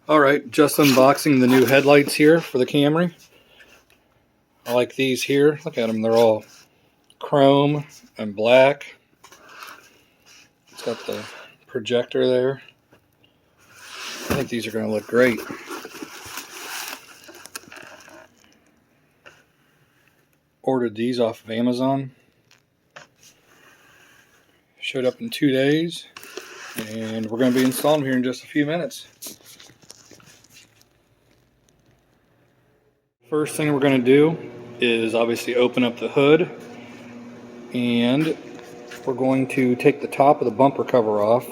Alright, just unboxing the new headlights here for the Camry. I like these here. Look at them, they're all chrome and black. It's got the projector there. I think these are going to look great. Ordered these off of Amazon. Showed up in 2 days. And we're going to be installing them here in just a few minutes. First thing we're going to do is obviously open up the hood. And we're going to take the top of the bumper cover off.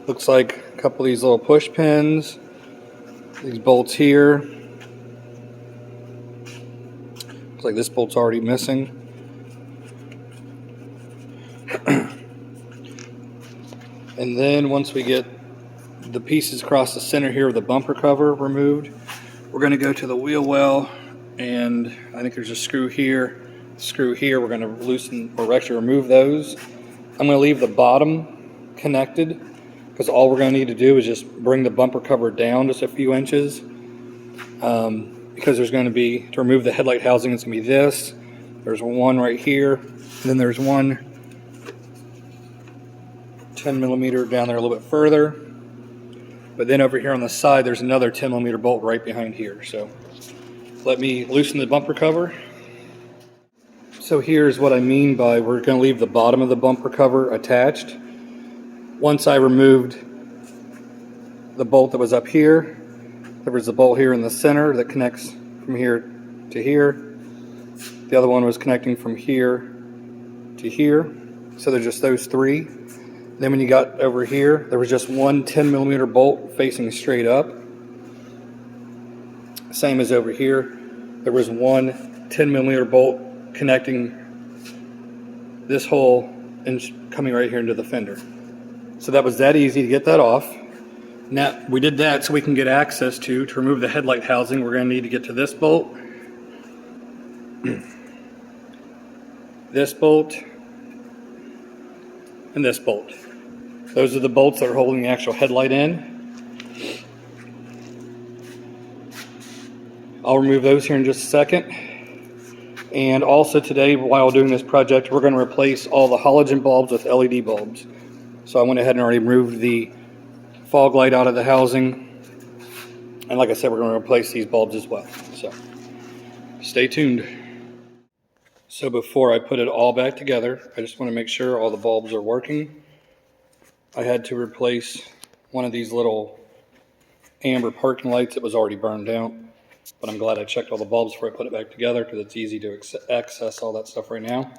Looks like a couple of these little push pins. These bolts here. Looks like this bolt's already missing. And then once we get the pieces across the center here of the bumper cover removed, we're going to go to the wheel well, and I think there's a screw here, we're going to loosen or actually remove those. I'm going to leave the bottom connected because all we're going to need to do is just bring the bumper cover down just a few inches, because there's going to be, to remove the headlight housing, it's going to be this. There's one right here, and then there's one 10 millimeter down there a little bit further, but then over here on the side there's another 10 millimeter bolt right behind here. So let me loosen the bumper cover. So here's what I mean by we're going to leave the bottom of the bumper cover attached. Once I removed the bolt that was up here, there was a bolt here in the center that connects from here to here. The other one was connecting from here to here. So there's just those three. Then when you got over here, there was just one 10 millimeter bolt facing straight up. Same as over here. There was one 10 millimeter bolt connecting this hole and coming right here into the fender. So that was that easy to get that off. Now we did that so we can get access to remove the headlight housing. We're going to need to get to this bolt, this bolt, and this bolt. Those are the bolts that are holding the actual headlight in. I'll remove those here in just a second. And also today, while doing this project, we're going to replace all the halogen bulbs with LED bulbs. So I went ahead and already removed the fog light out of the housing. And like I said, we're going to replace these bulbs as well. So stay tuned. So before I put it all back together, I just want to make sure all the bulbs are working. I had to replace one of these little amber parking lights that was already burned out, but I'm glad I checked all the bulbs before I put it back together because it's easy to access all that stuff right now.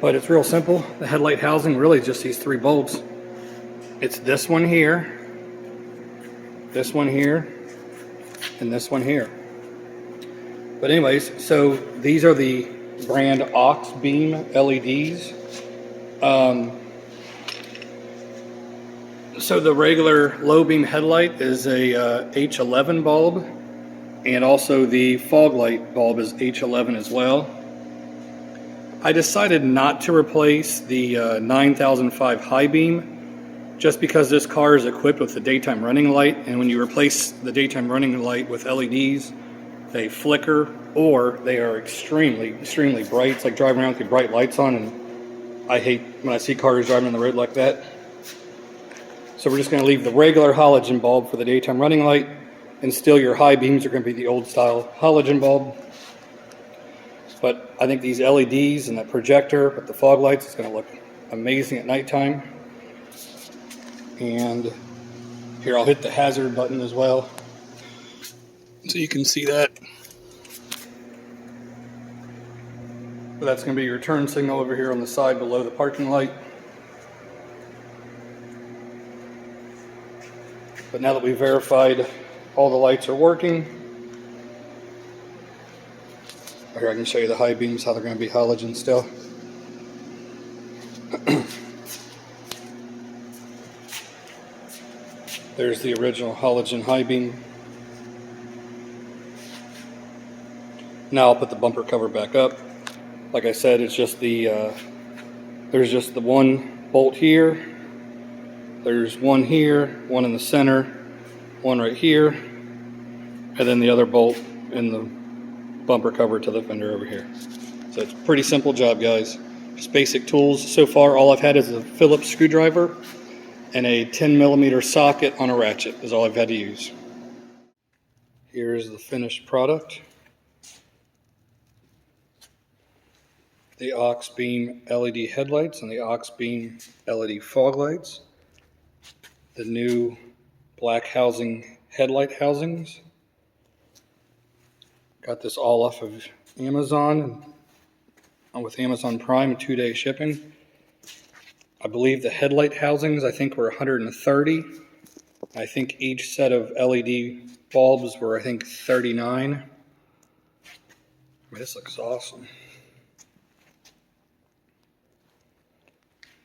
But it's real simple. The headlight housing really is just these three bulbs. It's this one here, and this one here. But anyways, so these are the brand Ox Beam LEDs. So the regular low beam headlight is a H11 bulb, and also the fog light bulb is H11 as well. I decided not to replace the 9005 high beam just because this car is equipped with the daytime running light, and when you replace the daytime running light with LEDs, they flicker or they are extremely bright. It's like driving around with your bright lights on, and I hate when I see cars driving on the road like that. So we're just going to leave the regular halogen bulb for the daytime running light, and still your high beams are going to be the old style halogen bulb. But I think these LEDs and that projector with the fog lights is going to look amazing at nighttime. And here, I'll hit the hazard button as well so you can see that. So that's going to be your turn signal over here on the side below the parking light. But now that we've verified all the lights are working, here I can show you the high beams, how they're going to be halogen still. There's the original halogen high beam. Now I'll put the bumper cover back up. Like I said, it's just the there's just the one bolt here. There's one here, one in the center, one right here, and then the other bolt in the bumper cover to the fender over here. So it's a pretty simple job, guys. Just basic tools. So far, all I've had is a Phillips screwdriver and a 10mm socket on a ratchet is all I've had to use. Here's the finished product. The aux beam LED headlights and the aux beam LED fog lights. The new black housing headlight housings. Got this all off of Amazon with Amazon Prime, 2-day shipping. I believe the headlight housings, I think, were $130. I think each set of LED bulbs were, I think, $39. This looks awesome.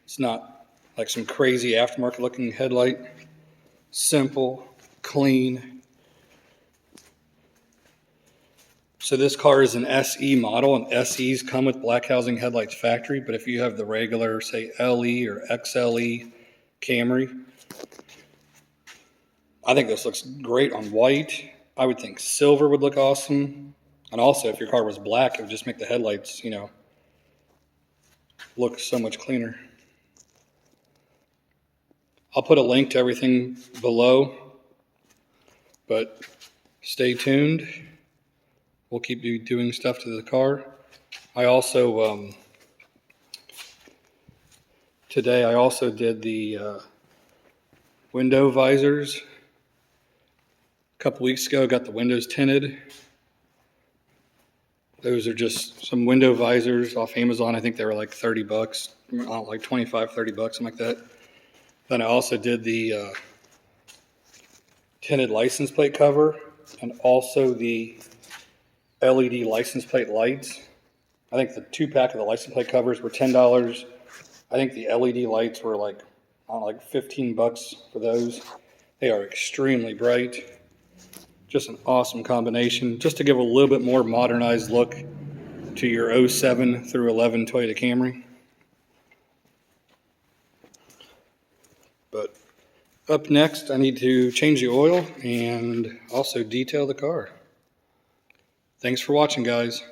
It's not like some crazy aftermarket looking headlight. Simple, clean. So this car is an SE model, and SEs come with black housing headlights factory, but if you have the regular, say, LE or XLE Camry, I think this looks great on white. I would think silver would look awesome. And also, if your car was black, it would just make the headlights, look so much cleaner. I'll put a link to everything below, but stay tuned. We'll keep doing stuff to the car. I also, today I also did the window visors. A couple weeks ago, got the windows tinted. Those are just some window visors off Amazon. I think they were like $30, like $25, $30, something like that. Then I also did the tinted license plate cover and also the LED license plate lights. I think the 2-pack of the license plate covers were $10. I think the LED lights were like $15 for those. They are extremely bright. Just an awesome combination, just to give a little bit more modernized look to your 07 through 11 Toyota Camry. But up next, I need to change the oil and also detail the car. Thanks for watching, guys.